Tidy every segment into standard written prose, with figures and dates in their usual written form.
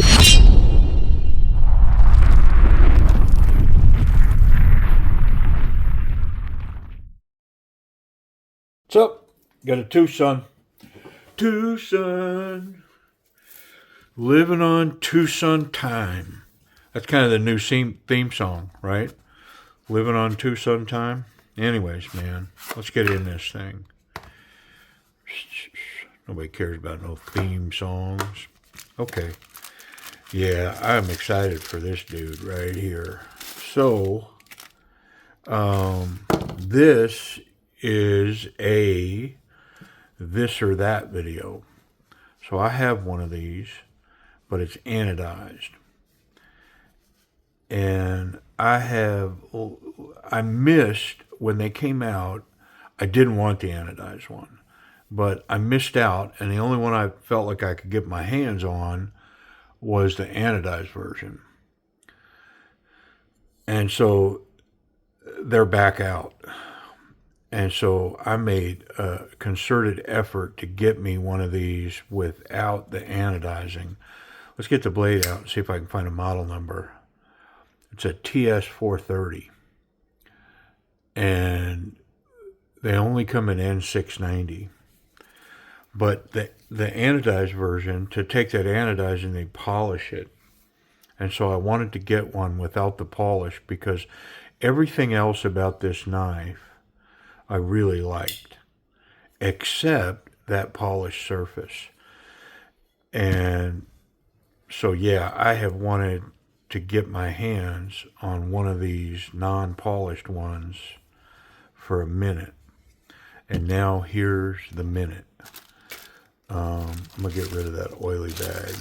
What's up? Got a Twosun. Twosun. Living on Twosun time. That's kind of the new theme song, right? Living on Twosun time. Anyways, man, let's get in this thing. Nobody cares about no theme songs. Okay. Yeah, I'm excited for this dude right here. So, this is a this or that video. So I have one of these, but it's anodized. And I missed when they came out. I didn't want the anodized one, but I missed out, and the only one I felt like I could get my hands on was the anodized version. And so they're back out. And so I made a concerted effort to get me one of these without the anodizing. Let's get the blade out and see if I can find a model number. It's a Ts430. And they only come in N690. But the anodized version, to take that anodizing, they polish it. And so I wanted to get one without the polish because everything else about this knife I really liked, except that polished surface. And so, yeah, I have wanted to get my hands on one of these non-polished ones for a minute. And now here's the minute. I'm going to get rid of that oily bag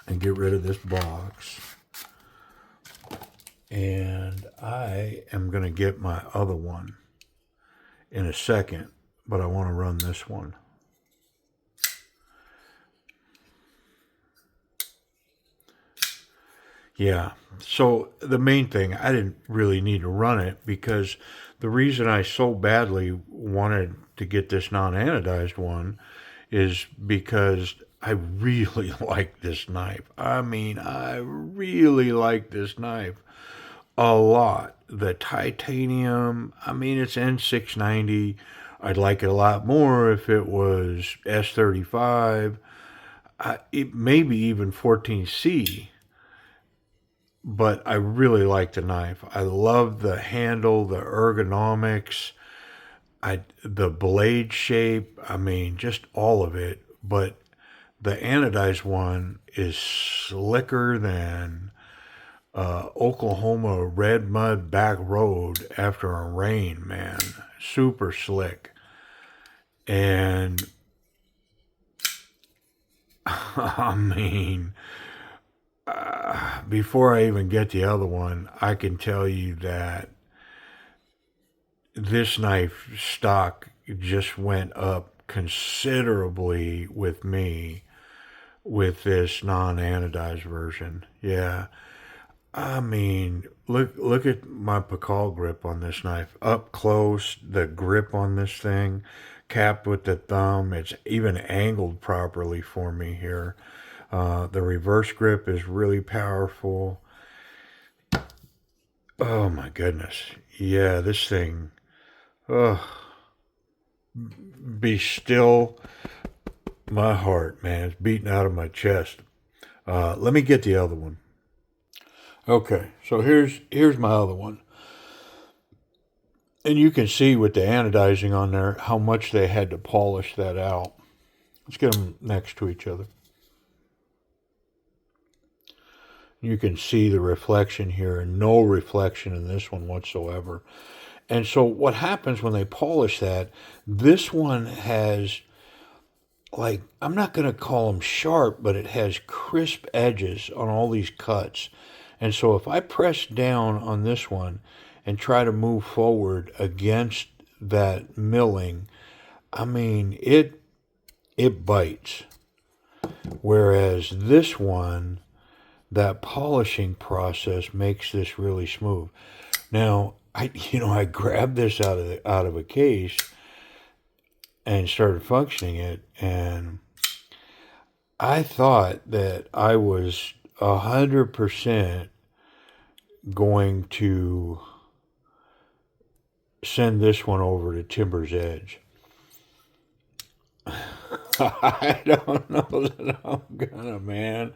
and get rid of this box. And I am going to get my other one in a second, but I want to run this one. Yeah, so the main thing, I didn't really need to run it because the reason I so badly wanted to get this non-anodized one is because I really like this knife. I mean, I really like this knife a lot. The titanium, I mean, it's N690. I'd like it a lot more if it was S35, maybe even 14C. But I really like the knife. I love the handle, the ergonomics, the blade shape. I mean, just all of it. But the anodized one is slicker than Oklahoma red mud back road after a rain, man. Super slick. And I mean, before I even get the other one, I can tell you that this knife stock just went up considerably with me with this non-anodized version. Yeah. I mean, look at my Pakal grip on this knife. Up close, the grip on this thing, capped with the thumb. It's even angled properly for me here. The reverse grip is really powerful. Oh my goodness. Yeah, this thing. Be still. My heart, man. It's beating out of my chest. Let me get the other one. Okay, so here's my other one. And you can see with the anodizing on there how much they had to polish that out. Let's get them next to each other. You can see the reflection here, and no reflection in this one whatsoever. And so what happens when they polish that, this one has, like, I'm not going to call them sharp, but it has crisp edges on all these cuts. And so if I press down on this one and try to move forward against that milling, I mean, it bites. Whereas this one, that polishing process makes this really smooth. Now, I grabbed this out of a case and started functioning it, and I thought that I was 100% going to send this one over to Timber's Edge. I don't know that I'm gonna, man.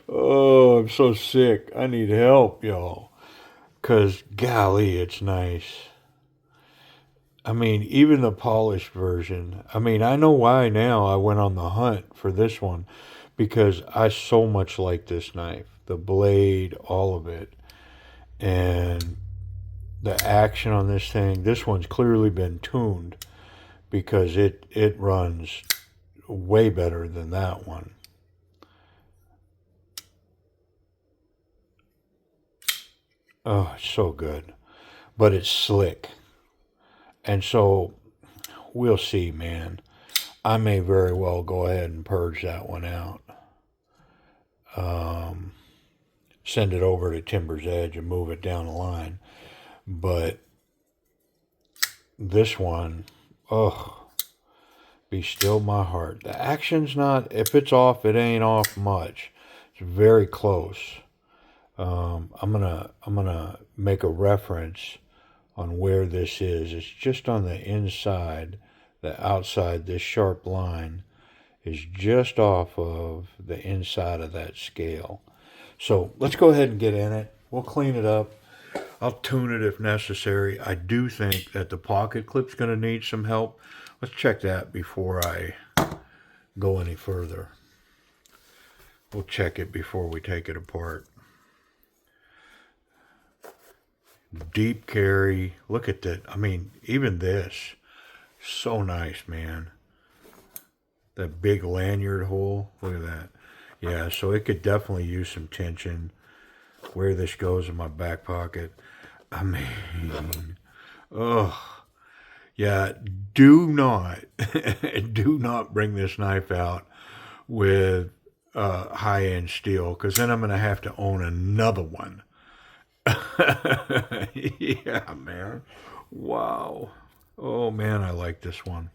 Oh, I'm so sick. I need help, y'all. Because, golly, it's nice. I mean, even the polished version. I mean, I know why now I went on the hunt for this one. Because I so much like this knife. The blade, all of it. And the action on this thing. This one's clearly been tuned. Because it runs way better than that one. Oh, it's so good. But it's slick. And so we'll see, man. I may very well go ahead and purge that one out. Send it over to Timber's Edge and move it down the line. But this one, oh, be still my heart. The action's not, if it's off, it ain't off much. It's very close. I'm gonna make a reference on where this is. It's just on the inside. The outside, this sharp line is just off of the inside of that scale. So let's go ahead and get in it. We'll clean it up. I'll tune it if necessary. I do think that the pocket clip's going to need some help. Let's check that before I go any further. We'll check it before we take it apart. Deep carry. Look at that. I mean, even this. So nice, man. That big lanyard hole. Look at that. Yeah, so it could definitely use some tension. Where this goes in my back pocket. I mean, oh, yeah, do not, do not bring this knife out with high-end steel, because then I'm going to have to own another one. Yeah, man. Wow. Oh, man, I like this one.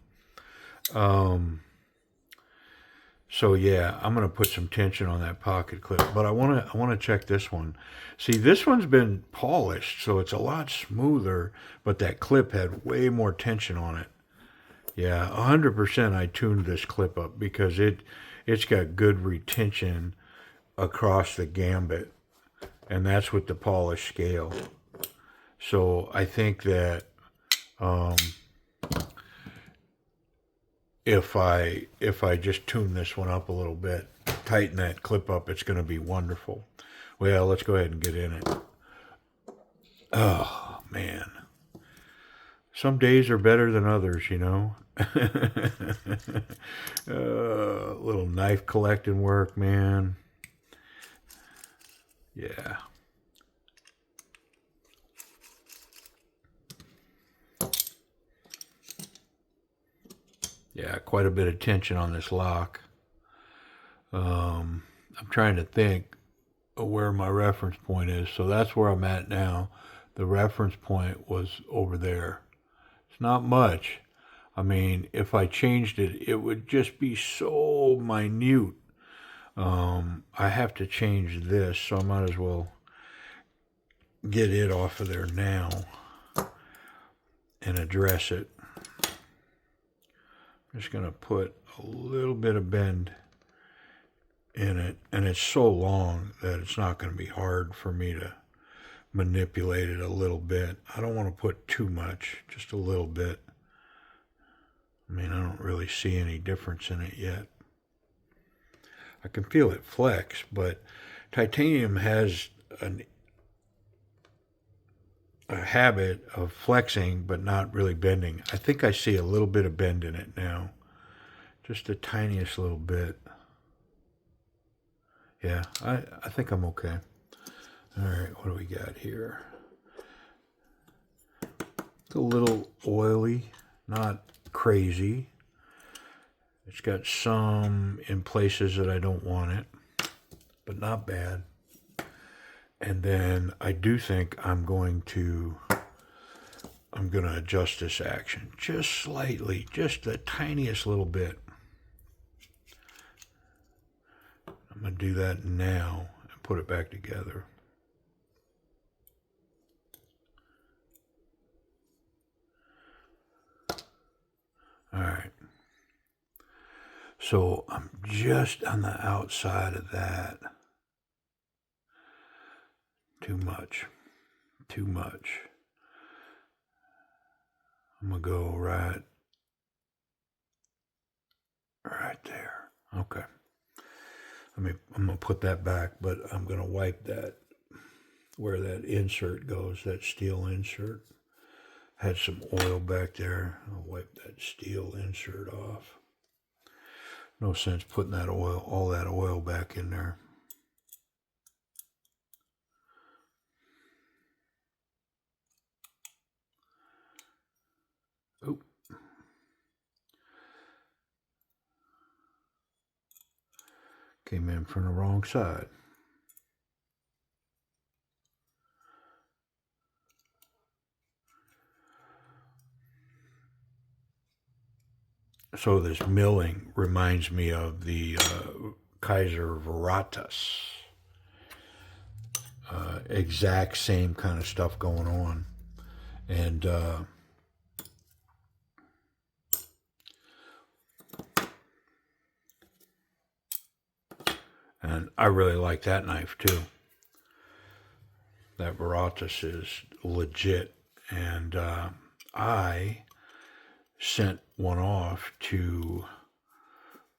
So yeah, I'm gonna put some tension on that pocket clip, but I wanna check this one. See, this one's been polished, so it's a lot smoother, but that clip had way more tension on it. Yeah, 100% I tuned this clip up because it's got good retention across the gambit, and that's with the polished scale. So I think that if I just tune this one up a little bit, tighten that clip up, it's going to be wonderful. Well, let's go ahead and get in it. Oh, man. Some days are better than others, you know. Little knife collecting work, man. Yeah. Yeah, quite a bit of tension on this lock. I'm trying to think of where my reference point is. So that's where I'm at now. The reference point was over there. It's not much. I mean, if I changed it, it would just be so minute. I have to change this, so I might as well get it off of there now and address it. I'm just going to put a little bit of bend in it, and it's so long that it's not going to be hard for me to manipulate it a little bit. I don't want to put too much, just a little bit. I mean, I don't really see any difference in it yet. I can feel it flex, but titanium has a habit of flexing but not really bending. I think I see a little bit of bend in it now. Just the tiniest little bit. Yeah, I think I'm okay. All right, what do we got here? It's a little oily, not crazy. It's got some in places that I don't want it, but not bad. And then I do think I'm going to adjust this action just slightly, just the tiniest little bit. I'm going to do that now and put it back together. All right. So I'm just on the outside of that. Too much. Too much. I'm going to go right there. Okay. I'm going to put that back, but I'm going to wipe that where that insert goes, that steel insert. Had some oil back there. I'll wipe that steel insert off. No sense putting that oil, all that oil back in there. Oh. Came in from the wrong side. So this milling reminds me of the Kizer Veritas. Exact same kind of stuff going on. And I really like that knife too. That Veritas is legit. And I sent one off to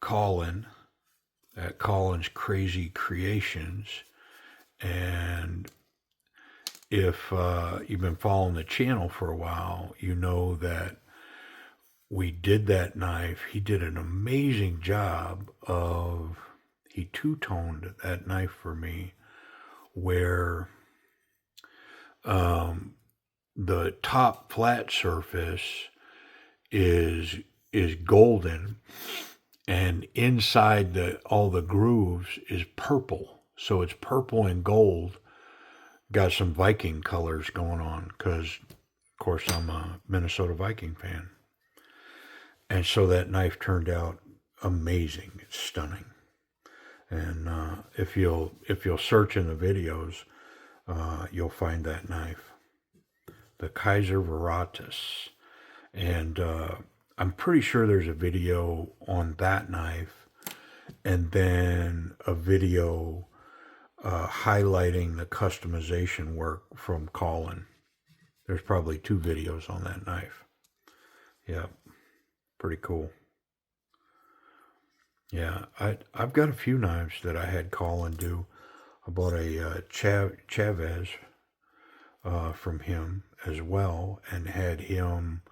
Colin at Colin's Crazy Creations. And if you've been following the channel for a while, you know that we did that knife. He did an amazing job of, he two-toned that knife for me, where the top flat surface is golden, and inside all the grooves is purple. So it's purple and gold. Got some Viking colors going on because, of course, I'm a Minnesota Viking fan. And so that knife turned out amazing. It's stunning. And if you'll search in the videos, you'll find that knife, the Kizer Veritas. And I'm pretty sure there's a video on that knife, and then a video highlighting the customization work from Colin. There's probably 2 videos on that knife. Yeah, pretty cool. Yeah, I've got a few knives that I had Colin do. I bought a Chavez from him as well, and had him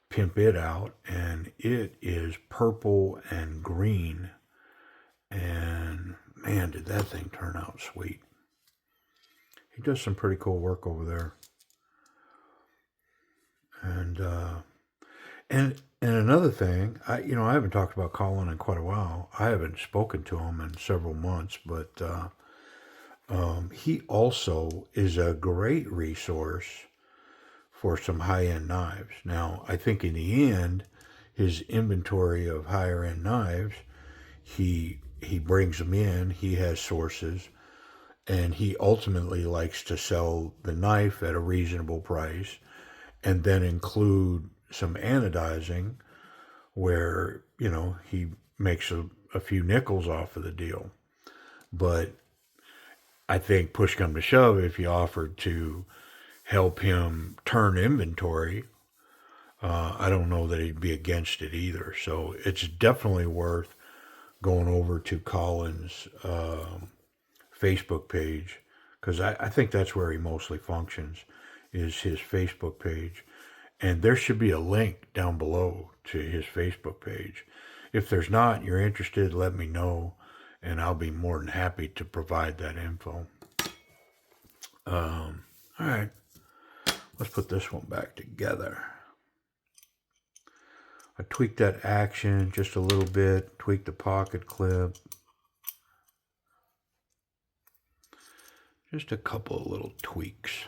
pimp it out, and it is purple and green, and man, did that thing turn out sweet. He does some pretty cool work over there. And another thing, I haven't talked about Colin in quite a while. I haven't spoken to him in several months, but he also is a great resource for some high-end knives. Now, I think in the end, his inventory of higher-end knives, he brings them in, he has sources, and he ultimately likes to sell the knife at a reasonable price, and then include some anodizing where, he makes a few nickels off of the deal. But I think push come to shove, if you offered to help him turn inventory, I don't know that he'd be against it either. So it's definitely worth going over to Colin's Facebook page, because I think that's where he mostly functions, is his Facebook page. And there should be a link down below to his Facebook page. If there's not, you're interested, let me know, and I'll be more than happy to provide that info. All right, let's put this one back together. I tweaked that action just a little bit, tweaked the pocket clip. Just a couple of little tweaks.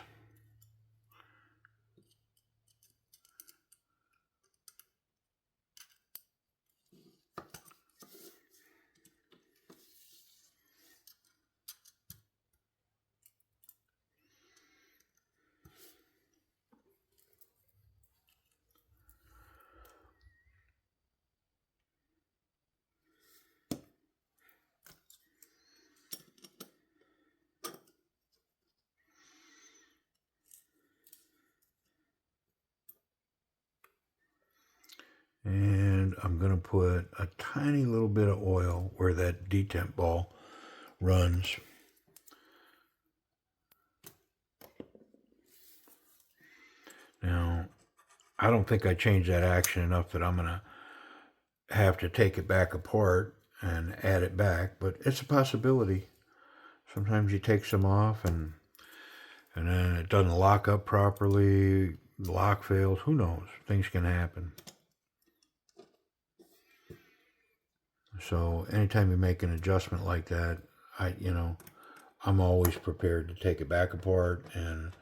And I'm going to put a tiny little bit of oil where that detent ball runs. Now, I don't think I changed that action enough that I'm going to have to take it back apart and add it back, but it's a possibility. Sometimes you take some off and then it doesn't lock up properly, the lock fails, who knows? Things can happen. So anytime you make an adjustment like that, I'm always prepared to take it back apart and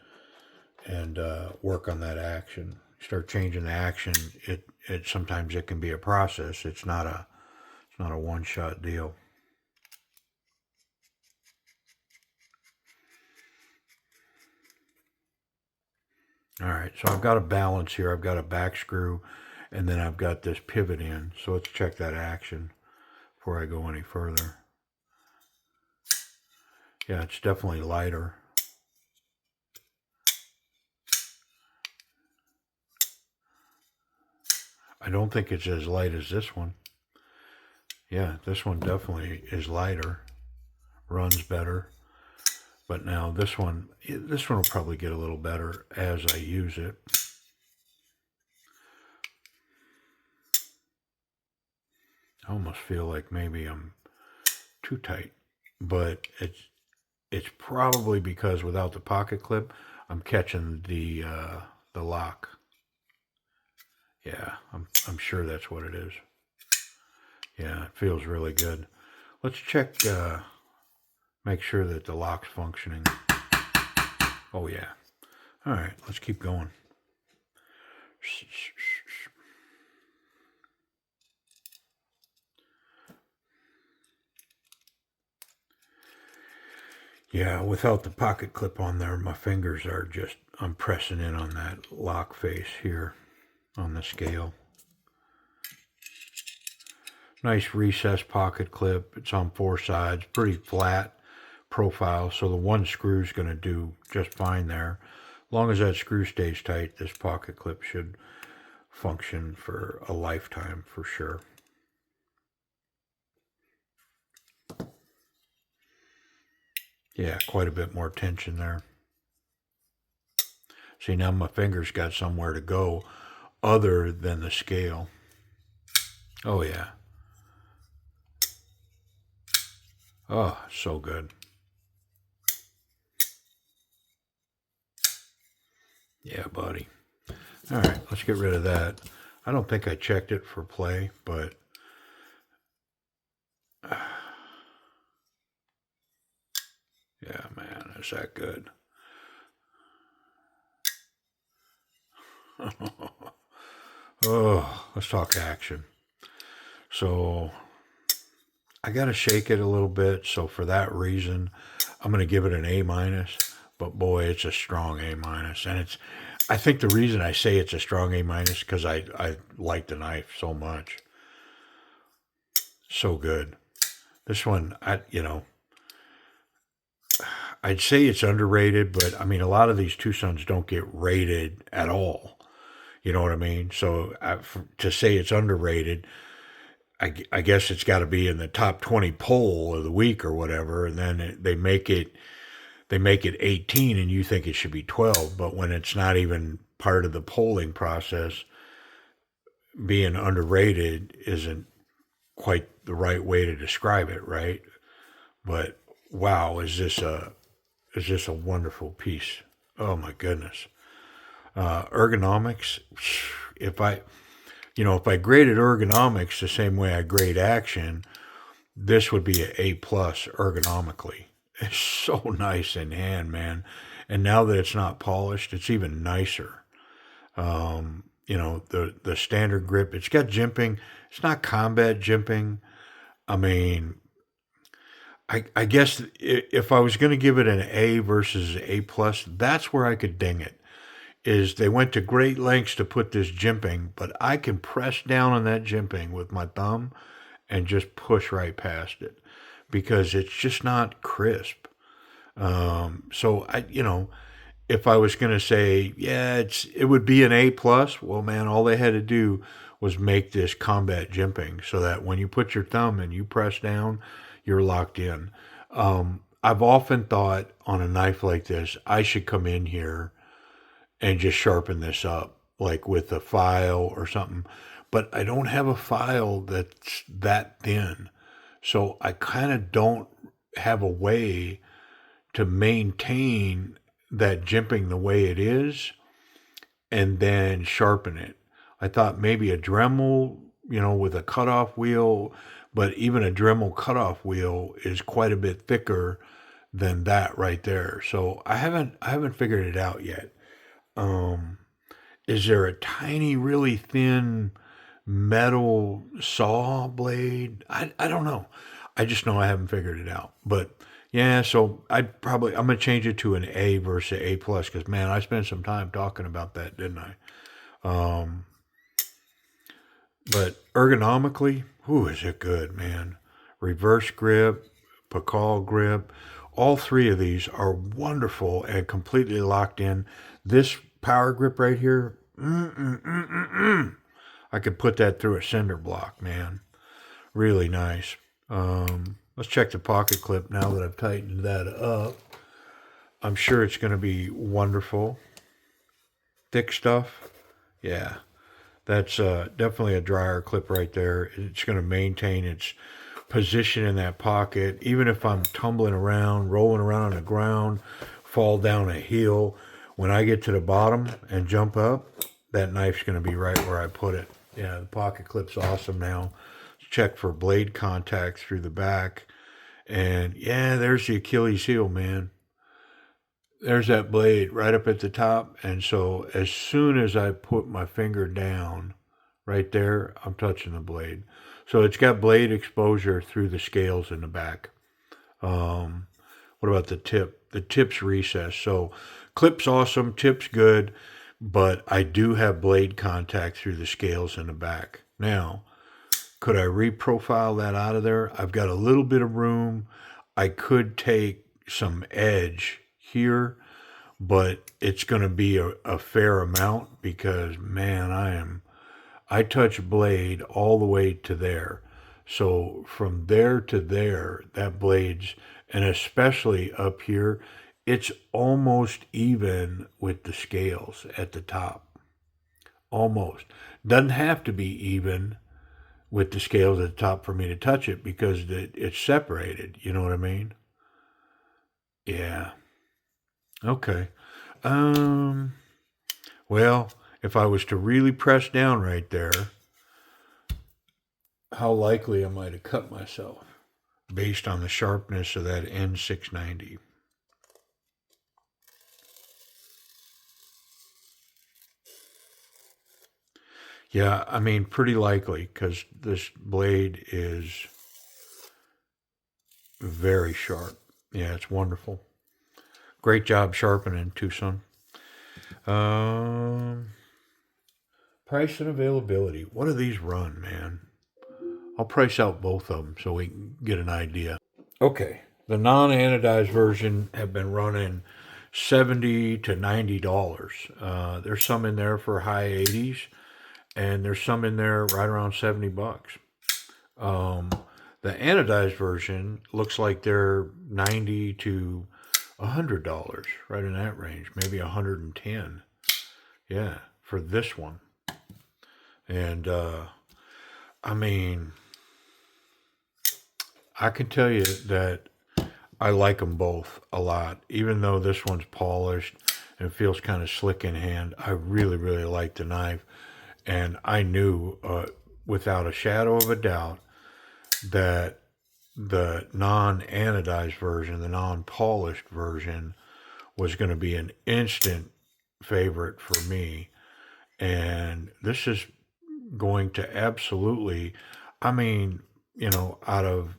work on that action. Start changing the action. It sometimes it can be a process. It's not a one shot deal. All right, so I've got a balance here. I've got a back screw, and then I've got this pivot in. So let's check that action before I go any further. Yeah, it's definitely lighter. I don't think it's as light as this one. Yeah, this one definitely is lighter, runs better. But now this one will probably get a little better as I use it. I almost feel like maybe I'm too tight, but it's probably because without the pocket clip, I'm catching the lock. Yeah, I'm sure that's what it is. Yeah, it feels really good. Let's check, make sure that the lock's functioning. Oh yeah. All right, let's keep going. Yeah, without the pocket clip on there, my fingers are just, I'm pressing in on that lock face here on the scale. Nice recessed pocket clip. It's on 4 sides, pretty flat profile, so the one screw is going to do just fine there. As long as that screw stays tight, this pocket clip should function for a lifetime for sure. Yeah, quite a bit more tension there. See, now my fingers got somewhere to go other than the scale. Oh yeah. Oh, so good. Yeah, buddy. All right, let's get rid of that. I don't think I checked it for play, but yeah, man, is that good? Oh, let's talk action. So I got to shake it a little bit. So for that reason, I'm going to give it an A minus. But boy, it's a strong A minus, and I think the reason I say it's a strong A minus because I like the knife so much. So good. This one, I'd say it's underrated, but I mean, a lot of these Twosuns don't get rated at all. You know what I mean? So to say it's underrated, I guess it's got to be in the top 20 poll of the week or whatever, and then they make it 18, and you think it should be 12, but when it's not even part of the polling process, being underrated isn't quite the right way to describe it, right? But wow, is this a wonderful piece? Oh my goodness. Ergonomics. If I graded ergonomics the same way I grade action, this would be an A plus ergonomically. It's so nice in hand, man. And now that it's not polished, it's even nicer. The standard grip. It's got jimping. It's not combat jimping. I mean, I guess if I was going to give it an A versus A plus, that's where I could ding it. Is they went to great lengths to put this jimping, but I can press down on that jimping with my thumb and just push right past it because it's just not crisp. So if I was going to say, yeah, it would be an A plus. Well, man, all they had to do was make this combat jimping so that when you put your thumb and you press down, you're locked in. I've often thought on a knife like this, I should come in here and just sharpen this up, like with a file or something. But I don't have a file that's that thin. So I kind of don't have a way to maintain that jimping the way it is and then sharpen it. I thought maybe a Dremel, with a cutoff wheel, but even a Dremel cutoff wheel is quite a bit thicker than that right there. So I haven't figured it out yet. Um, is there a tiny, really thin metal saw blade? I don't know. I just know I haven't figured it out. But yeah, so I'm gonna change it to an A versus A plus because man, I spent some time talking about that, didn't I? Um, but ergonomically, whoo, is it good, man? Reverse grip, Pakal grip, all three of these are wonderful and completely locked in. This power grip right here, I could put that through a cinder block, man. Really nice. Let's check the pocket clip now that I've tightened that up. I'm sure it's going to be wonderful. Thick stuff. Yeah, that's definitely a dryer clip right there. It's going to maintain its position in that pocket. Even if I'm tumbling around, rolling around on the ground, fall down a hill, when I get to the bottom and jump up, that knife's going to be right where I put it. Yeah, the pocket clip's awesome now. Check for blade contact through the back. And yeah, there's the Achilles heel, man. There's that blade right up at the top. And so as soon as I put my finger down right there, I'm touching the blade. So it's got blade exposure through the scales in the back. What about the tip? The tip's recessed. So clip's awesome, tip's good, but I do have blade contact through the scales in the back. Now, could I reprofile that out of there? I've got a little bit of room. I could take some edge here, but it's going to be a fair amount because, man, I touch blade all the way to there. So from there to there, that blade's, and especially up here, it's almost even with the scales at the top. Almost. Doesn't have to be even with the scales at the top for me to touch it because it's separated. You know what I mean? Yeah. Okay. Um, well, if I was to really press down right there, how likely am I to cut myself based on the sharpness of that N690? Yeah, I mean, pretty likely because this blade is very sharp. Yeah, it's wonderful. Great job sharpening, Twosun. Um, Price and availability. What do these run, man? I'll price out both of them so we can get an idea. Okay, the non-anodized version have been running $70 to $90. There's some in there for high 80s, and there's some in there right around $70. Um, the anodized version looks like they're $90 to $100, right in that range, maybe 110. Yeah, for this one. And I mean, I can tell you that I like them both a lot. Even though this one's polished and feels kind of slick in hand, I really, really like the knife. And I knew without a shadow of a doubt that the non-anodized version, the non-polished version, was going to be an instant favorite for me. And this is going to absolutely, I mean, out of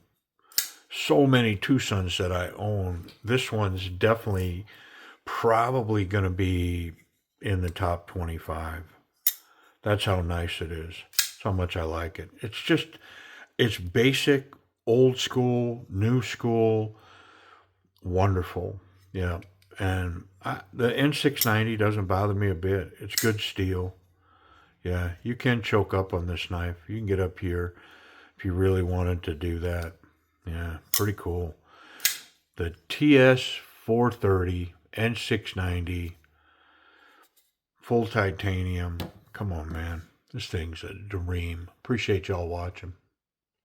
so many Twosuns that I own, this one's definitely probably going to be in the top 25. That's how nice it is. That's how much I like it. It's basic, old school, new school, wonderful. Yeah. And the N690 doesn't bother me a bit. It's good steel. Yeah, you can choke up on this knife. You can get up here if you really wanted to do that. Yeah, pretty cool. The TS430 and 690 full titanium. Come on, man. This thing's a dream. Appreciate y'all watching.